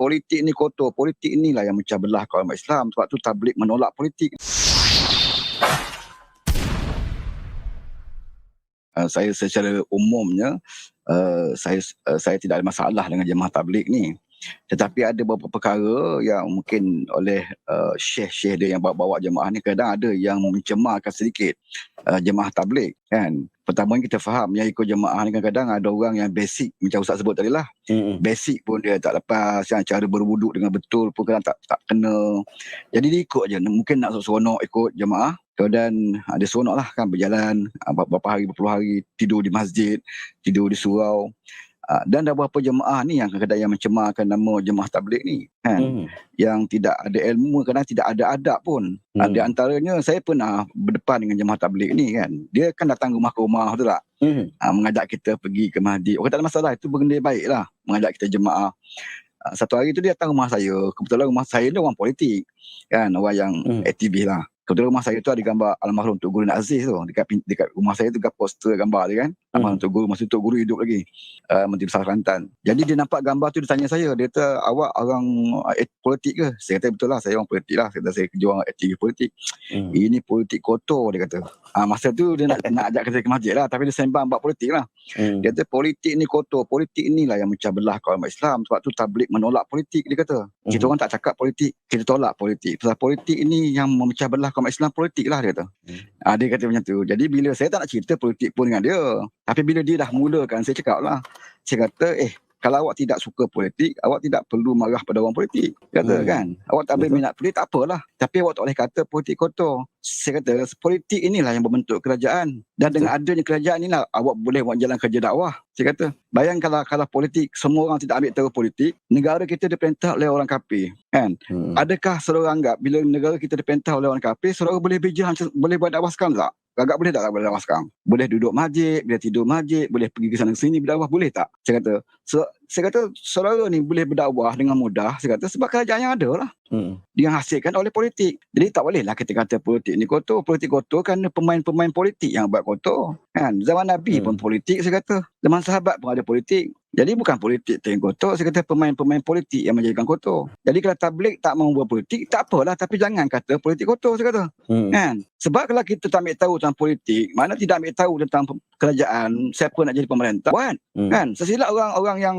politik ni kotor, politik inilah yang memecah belah kaum umat Islam. Sebab tu tabligh menolak politik. Saya secara umumnya saya tidak ada masalah dengan jemaah tabligh ni. Tetapi ada beberapa perkara yang mungkin oleh syekh-syekh dia yang bawa jemaah ni kadang ada yang mencemarkan sedikit jemaah tabligh kan. Pertama kita faham yang ikut jemaah ni kadang-kadang ada orang yang basic macam Ustaz sebut tadi lah. Basic pun dia tak lepas, yang cara berwuduk dengan betul pun kadang tak kena. Jadi dia ikut je, mungkin nak seronok ikut jemaah. Kemudian dia seronok lah kan, berjalan beberapa hari, berpuluh hari, tidur di masjid, tidur di surau. Dan ada beberapa jemaah ni yang kadang-kadang yang mencemarkan nama jemaah tabligh ni kan, yang tidak ada ilmu, kadang tidak ada adab pun. Di antaranya saya pernah berdepan dengan jemaah tabligh ni kan, dia kan datang rumah ke rumah, betul tak? Mengajak kita pergi ke masjid. Orang tak ada masalah, itu benda baik lah, mengajak kita jemaah. Satu hari tu dia datang rumah saya, kebetulan rumah saya ni orang politik kan, orang yang aktivis lah. Kebetulan rumah saya tu ada gambar almarhum Tok Guru Aziz tu. Dekat rumah saya tu poster gambar dia kan. Almarhum Tok Guru, masa tu Tok Guru hidup lagi. Menteri Besar Kelantan. Jadi dia nampak gambar tu, dia tanya saya. Dia kata, awak orang politik ke? Saya kata, betul lah, saya orang politik lah. Saya kerja orang aktivis politik. Ini politik kotor, dia kata. Masa tu dia nak ajak saya ke masjid lah. Tapi dia sembang buat politik lah. Dia kata, politik ni kotor. Politik inilah yang memecah belah kaum umat Islam. Sebab tu tabligh menolak politik, dia kata. Kita orang tak cakap politik, kita tolak politik. Pasal politik ini yang memecah belah kaum Islam, politik lah, dia kata. Dia kata macam tu. Jadi bila saya tak nak cerita politik pun dengan dia, tapi bila dia dah mulakan, saya cakap lah. Saya kata, kalau awak tidak suka politik, awak tidak perlu marah pada orang politik. Kata kan, awak tak boleh minat politik, tak apalah. Tapi awak tak boleh kata politik kotor. Saya kata, politik inilah yang membentuk kerajaan. Dan dengan adanya kerajaan inilah, awak boleh buat jalan kerja dakwah. Saya kata, bayangkan kalau politik, semua orang tidak ambil tahu politik, negara kita diperintah oleh orang kafir. Kan? Adakah saudara anggap, bila negara kita diperintah oleh orang kafir, saudara boleh berjalan, boleh buat dakwah sekarang tak? Agak boleh tak boleh dakwah sekarang? Boleh duduk masjid, boleh tidur masjid, boleh pergi ke sana ke sini berdakwah, boleh tak? Saya kata, saya kata saudara ni boleh berdakwah dengan mudah, saya kata sebab kerajaan yang ada lah. Dia hasilkan oleh politik. Jadi tak bolehlah kita kata politik ni kotor. Politik kotor kerana pemain-pemain politik yang buat kotor. Kan? Zaman Nabi pun politik, saya kata. Zaman sahabat pun ada politik. Jadi bukan politik yang kotor, saya kata pemain-pemain politik yang menjadikan kotor. Jadi kalau tabligh tak mahu buat politik, tak apalah, tapi jangan kata politik kotor, saya kata. Kan? Sebab kalau kita tak ambil tahu tentang politik, mana tidak ambil tahu tentang kerajaan, siapa nak jadi pemerintah, buat. Kan? Sesilap orang yang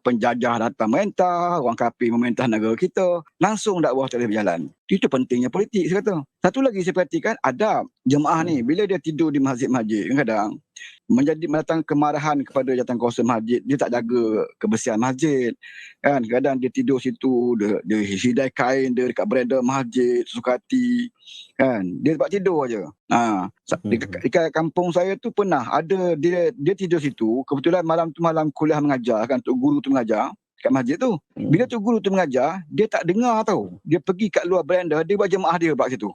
penjajah datang memerintah, orang kafir memerintah negara kita, langsung dakwah tak boleh berjalan. Itu pentingnya politik, saya kata. Satu lagi saya perhatikan, adab jemaah ni, bila dia tidur di masjid-masjid, kadang-kadang mendatang kemarahan kepada jawatankuasa masjid. Dia tak jaga kebersihan masjid kan, kadang dia tidur situ, dia hidai kain dia dekat beranda masjid suka hati kan, dia sebab tidur aja. Dekat kampung saya tu pernah ada dia tidur situ, kebetulan malam tu malam kuliah mengajar kan, tok guru tu mengajar kat masjid tu. Bila tu guru tu mengajar, dia tak dengar tau. Dia pergi kat luar beranda, dia buat jemaah dia kat situ.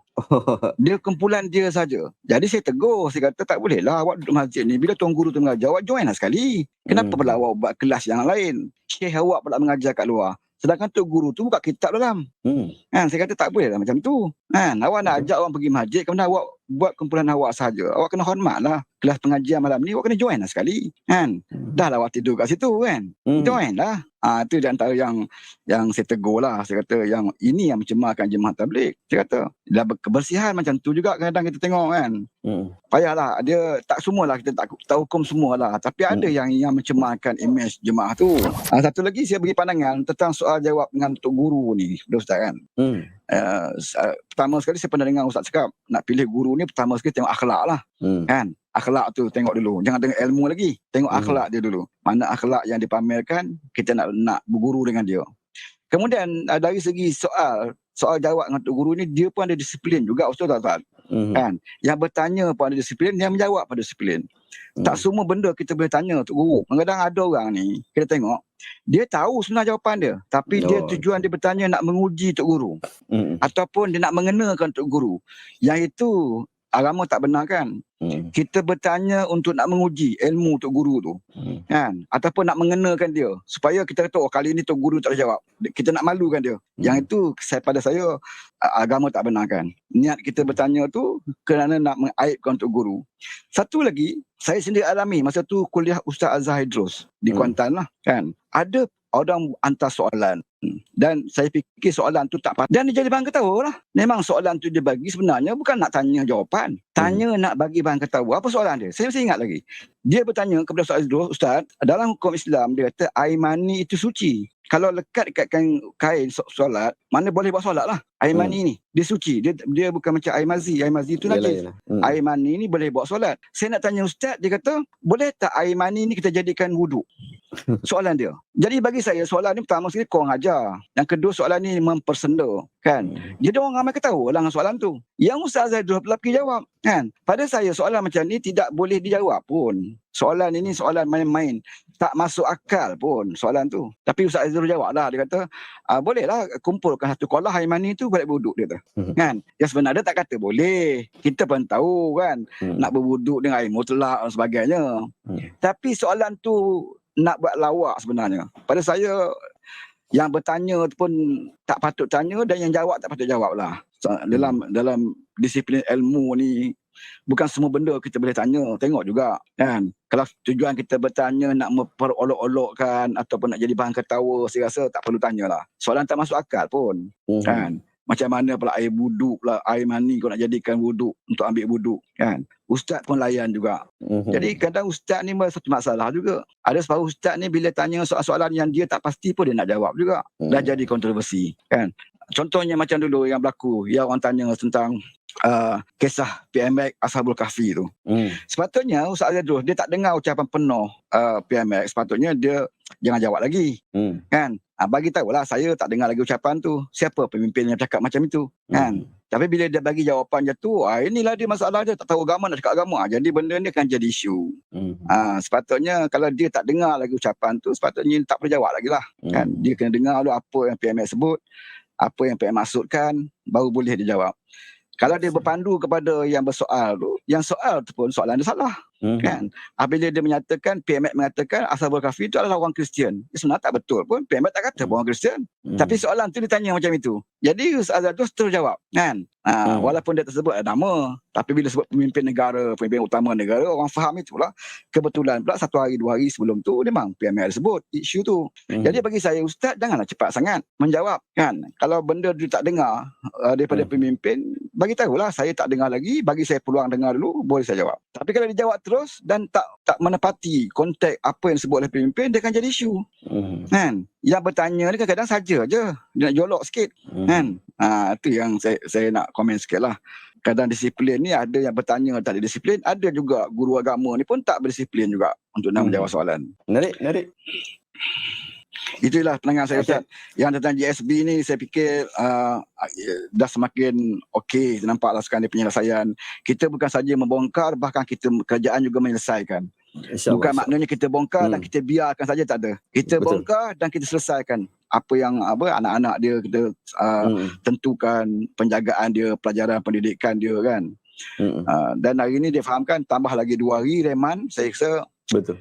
Dia kumpulan dia saja. Jadi saya tegur, saya kata tak boleh lah awak duduk masjid ni. Bila tuan guru tu mengajar, awak join lah sekali. Kenapa pula awak buat kelas yang lain? Syekh awak pula mengajar kat luar. Sedangkan tok guru tu buka kitab dalam. Kan, saya kata tak boleh lah macam tu. Kan, awak nak ajak orang pergi masjid, kemudian awak buat kumpulan awak saja. Awak kena hormat lah. Kelas pengajian malam ni awak kena join lah sekali. Kan? Dah lah awak tidur kat situ kan. Join lah. Itu di antara yang saya tegur lah. Saya kata yang ini yang mencemarkan jemaah tabligh. Saya kata kebersihan macam tu juga kadang-kadang kita tengok kan. Payahlah, dia tak semualah kita tak hukum semualah. Tapi ada yang mencemarkan imej jemaah tu. Satu lagi saya beri pandangan tentang soal jawab dengan tok guru ni, Ustaz kan. Pertama sekali saya pernah dengar Ustaz cakap, nak pilih guru ni pertama sekali tengok akhlak lah. Kan? Akhlak tu tengok dulu. Jangan tengok ilmu lagi. Tengok akhlak dia dulu. Mana akhlak yang dipamerkan, kita nak berguru dengan dia. Kemudian dari segi soal jawab dengan tok guru ni, dia pun ada disiplin juga Ustaz. Kan? Yang bertanya pun ada disiplin, yang menjawab pun ada disiplin. Tak semua benda kita boleh tanya tok guru. Kadang-kadang ada orang ni, kita tengok, dia tahu sebenarnya jawapan dia, tapi dia tujuan dia bertanya nak menguji tok guru. Ataupun dia nak mengenakan tok guru. Yang itu agama tak benarkan. Kita bertanya untuk nak menguji ilmu tok guru tu. Kan? Ataupun nak mengenakan dia supaya kita kata kali ni tok guru tak jawab. Kita nak malukan dia. Yang itu pada saya agama tak benarkan. Niat kita bertanya tu kerana nak mengaibkan tok guru. Satu lagi, saya sendiri alami masa tu kuliah Ustaz Azhar Idrus di Kuantan lah kan. Ada orang hantar soalan dan saya fikir soalan tu tak patut dan dia jadi bahan ketawa lah. Memang soalan tu dia bagi sebenarnya bukan nak tanya jawapan, tanya nak bagi bahan ketawa. Apa soalan dia? Saya masih ingat lagi. Dia bertanya kepada Ustaz, dalam hukum Islam dia kata air mani itu suci. Kalau lekat dekat kain solat, mana boleh buat solat lah. Air mani ni, dia suci. Dia bukan macam air mazi. Air mazi itu najis. Air mani ni boleh buat solat. Saya nak tanya Ustaz, dia kata, boleh tak air mani ni kita jadikan wuduk? Soalan dia. Jadi bagi saya, soalan ni pertama sekali korang ajar. Yang kedua, soalan ni mempersenda. Kan? Jadi orang ramai ketawa lah dengan soalan tu. Yang Ustaz Zaidul pergi jawab. Kan? Pada saya, soalan macam ni tidak boleh dijawab pun. Soalan ini soalan main-main. Tak masuk akal pun soalan tu. Tapi Ustaz Azrul jawab lah. Dia kata, bolehlah kumpulkan satu kolah air mani tu boleh berwuduk dia tu. Kan? Yang sebenarnya tak kata boleh. Kita pun tahu kan. Nak berwuduk dengan air mutlak dan sebagainya. Tapi soalan tu nak buat lawak sebenarnya. Pada saya, yang bertanya tu pun tak patut tanya dan yang jawab tak patut jawab lah. Dalam disiplin ilmu ni, bukan semua benda kita boleh tanya. Tengok juga kan. Kalau tujuan kita bertanya nak memperolok-olokkan ataupun nak jadi bahan ketawa, saya rasa tak perlu tanyalah. Soalan tak masuk akal pun. Kan. Macam mana pula air wuduk pula, air mani kau nak jadikan wuduk untuk ambil wuduk kan. Ustaz pun layan juga. Jadi kadang ustaz ni satu masalah juga. Ada sebab ustaz ni bila tanya soalan-soalan yang dia tak pasti pun dia nak jawab juga. Dah jadi kontroversi kan. Contohnya macam dulu yang berlaku, yang orang tanya tentang kisah PMX Ashabul Kahfi tu. Sepatutnya Ustaz Azrul dia tak dengar ucapan penuh PMX, sepatutnya dia jangan jawab lagi. Kan? Bagi tahulah saya tak dengar lagi ucapan tu. Siapa pemimpin yang cakap macam itu? Kan? Tapi bila dia bagi jawapan je tu, inilah dia masalah dia, tak tahu agama nak cakap agama. Jadi benda ni akan jadi isu. Sepatutnya kalau dia tak dengar lagi ucapan tu, sepatutnya tak perlu jawab lagi lah. Kan? Dia kena dengar dulu apa yang PMX sebut, apa yang PMX maksudkan, baru boleh dia jawab. Kalau dia berpandu kepada yang bersoal tu, yang soal tu pun soalan dia salah. Kan? Apabila dia menyatakan, PMX mengatakan Ashabul Kahfi itu adalah orang Kristian. Sebenarnya tak betul pun, PMX tak kata orang Kristian. Tapi soalan tu ditanya macam itu. Jadi Ustaz Azrul terus jawab. Kan? Walaupun dia tersebut nama, tapi bila sebut pemimpin negara, pemimpin utama negara, orang faham itu pula. Kebetulan pula 1 hari 2 hari sebelum tu memang PMX sebut isu tu. Jadi bagi saya, Ustaz janganlah cepat sangat menjawab. Kan? Kalau benda dia tak dengar daripada pemimpin, bagi tahulah saya tak dengar lagi, bagi saya peluang dengar dulu, boleh saya jawab. Tapi kalau dia jawab terus dan tak menepati konteks apa yang disebut oleh pemimpin, dia akan jadi isu. Kan? Yang bertanya ni kadang-kadang saja je, dia nak jolok sikit. Kan? Itu yang saya nak komen sikit lah. Kadang disiplin ni ada yang bertanya tak ada disiplin, ada juga guru agama ni pun tak berdisiplin juga untuk nak menjawab soalan. Menarik. Itulah pandangan saya Ustaz. Yang tentang GSB ni saya fikir dah semakin okey, nampaklah sekarang dia penyelesaian. Kita bukan saja membongkar, bahkan kita kerjaan juga menyelesaikan. Bukan maknanya kita bongkar dan kita biarkan saja, tak ada. Kita bongkar dan kita selesaikan apa yang anak-anak dia kita tentukan, penjagaan dia, pelajaran pendidikan dia kan. Dan hari ni dia fahamkan tambah lagi 2 hari reman, saya rasa betul.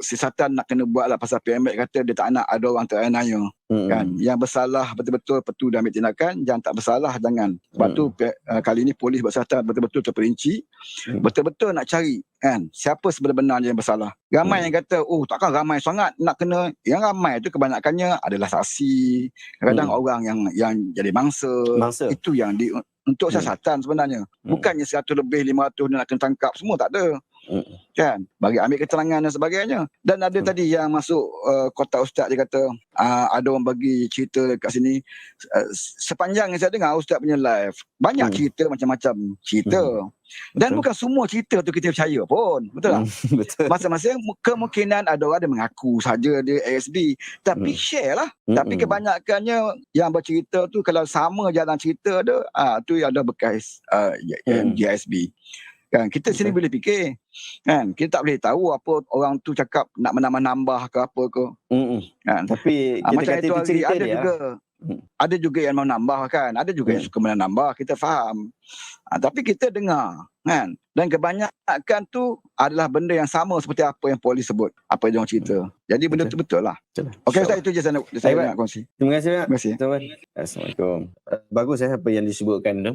Siasatan nak kena buat lah pasal PMX kata dia tak nak ada orang teranaya. Kan? Yang bersalah betul-betul perlu dia ambil tindakan, yang tak bersalah jangan. Sebab tu kali ni polis buat siasatan betul-betul terperinci, betul-betul nak cari kan siapa sebenar-benarnya yang bersalah. Ramai yang kata takkan ramai sangat nak kena. Yang ramai tu kebanyakannya adalah saksi, kadang-kadang orang yang jadi mangsa. Itu yang untuk siasatan sebenarnya. Bukannya 100 lebih 500 nak kena tangkap semua, tak ada. Kan, bagi ambil keterangan dan sebagainya. Dan ada tadi yang masuk kotak Ustaz, dia kata ada orang bagi cerita kat sini. Sepanjang yang saya dengar Ustaz punya live, banyak cerita, macam-macam cerita. Dan bukan semua cerita tu kita percaya pun, betul tak? Betul. Masing-masing kemungkinan ada orang dia mengaku saja dia ASB, tapi share lah. Tapi kebanyakannya yang bercerita tu kalau sama jalan cerita dia, tu yang ada bekas GSB. Kan, kita sini boleh fikir kan, kita tak boleh tahu apa orang tu cakap nak menambah-nambah ke apa ke. Kan? Tapi kita macam kata itu cerita ada dia juga. Ada juga yang mau nambah kan, ada juga yang suka menambah, kita faham. Tapi kita dengar kan, dan kebanyakan tu adalah benda yang sama seperti apa yang polis sebut, apa yang orang cerita. Jadi benda tu betul lah. Okey Ustaz, itu je saya nak kongsi. Terima kasih. Terima kasih. Assalamualaikum. Bagus apa yang disebutkan tu.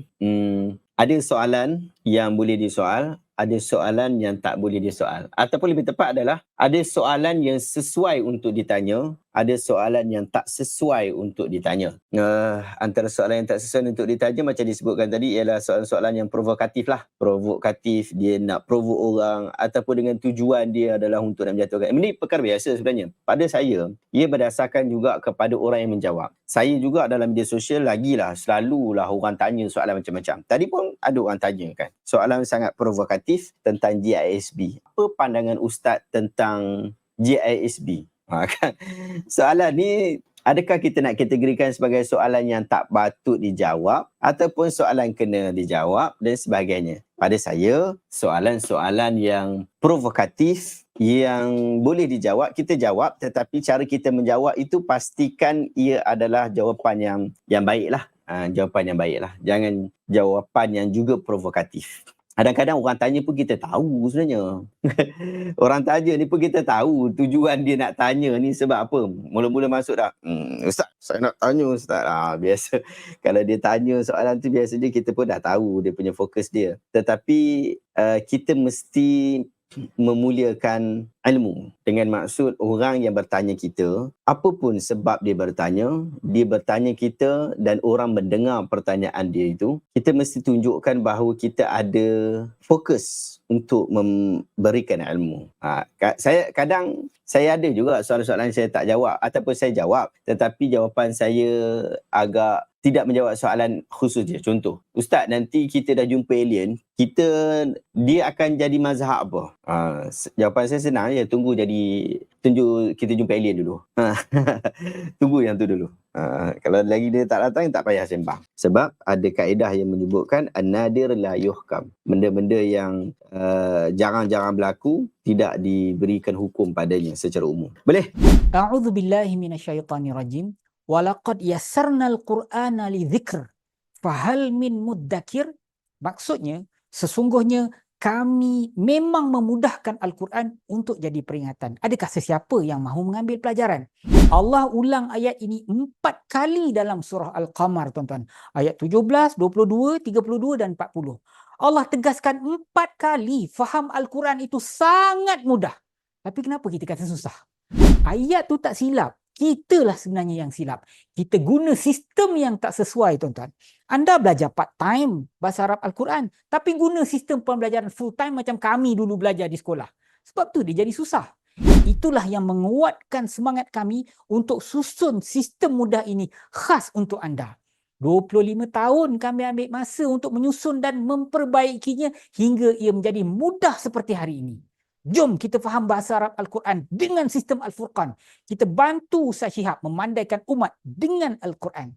Ada soalan yang boleh disoal, ada soalan yang tak boleh disoal. Ataupun lebih tepat adalah Ada soalan yang sesuai untuk ditanya, ada soalan yang tak sesuai untuk ditanya. Antara soalan yang tak sesuai untuk ditanya macam disebutkan tadi ialah soalan-soalan yang provokatif lah. Provokatif, dia nak provoke orang ataupun dengan tujuan dia adalah untuk nak menjatuhkan. Ini perkara biasa sebenarnya. Pada saya, ia berdasarkan juga kepada orang yang menjawab. Saya juga dalam media sosial lagilah selalulah orang tanya soalan macam-macam. Tadi pun ada orang tanya kan. Soalan sangat provokatif tentang GISB. Apa pandangan Ustaz tentang GISB? Kan? Soalan ni adakah kita nak kategorikan sebagai soalan yang tak patut dijawab ataupun soalan kena dijawab dan sebagainya. Pada saya, soalan-soalan yang provokatif yang boleh dijawab, kita jawab, tetapi cara kita menjawab itu pastikan ia adalah jawapan yang baiklah. Jawapan yang baiklah. Jangan jawapan yang juga provokatif. Kadang-kadang orang tanya pun kita tahu sebenarnya. Orang tanya ni pun kita tahu tujuan dia nak tanya ni sebab apa. Mula-mula masuk dah, Ustaz, saya nak tanya Ustaz. Biasa. Kalau dia tanya soalan tu biasanya kita pun dah tahu dia punya fokus dia. Tetapi kita mesti memuliakan ilmu dengan maksud orang yang bertanya kita, apapun sebab dia bertanya kita dan orang mendengar pertanyaan dia itu, kita mesti tunjukkan bahawa kita ada fokus untuk memberikan ilmu. Saya ada juga soalan-soalan saya tak jawab ataupun saya jawab tetapi jawapan saya agak tidak menjawab soalan khusus je. Contoh, Ustaz, nanti kita dah jumpa alien, dia akan jadi mazhab apa? Jawapan saya senang je, tunggu kita jumpa alien dulu. Tunggu yang tu dulu. Kalau lagi dia tak datang, tak payah sembang. Sebab ada kaedah yang menyebutkan an-nadir la yuhkam. Benda-benda yang jarang-jarang berlaku tidak diberikan hukum padanya secara umum. Boleh? A'udzubillahi minasyaitonirrajim. Walaqad yassarnal Qur'ana lidzikr fahal min muddakir. Maksudnya, sesungguhnya kami memang memudahkan Al-Quran untuk jadi peringatan. Adakah sesiapa yang mahu mengambil pelajaran? Allah ulang ayat ini 4 kali dalam surah Al-Qamar, tuan-tuan. Ayat 17, 22, 32 dan 40. Allah tegaskan 4 kali faham Al-Quran itu sangat mudah. Tapi kenapa kita kata susah? Ayat tu tak silap. Kitalah sebenarnya yang silap. Kita guna sistem yang tak sesuai, tuan-tuan. Anda belajar part-time bahasa Arab Al-Quran, tapi guna sistem pembelajaran full-time macam kami dulu belajar di sekolah. Sebab tu dia jadi susah. Itulah yang menguatkan semangat kami untuk susun sistem mudah ini khas untuk anda. 25 tahun kami ambil masa untuk menyusun dan memperbaikinya hingga ia menjadi mudah seperti hari ini. Jom kita faham bahasa Arab Al-Quran dengan sistem Al-Furqan. Kita bantu Ustaz Shihab memandaikan umat dengan Al-Quran.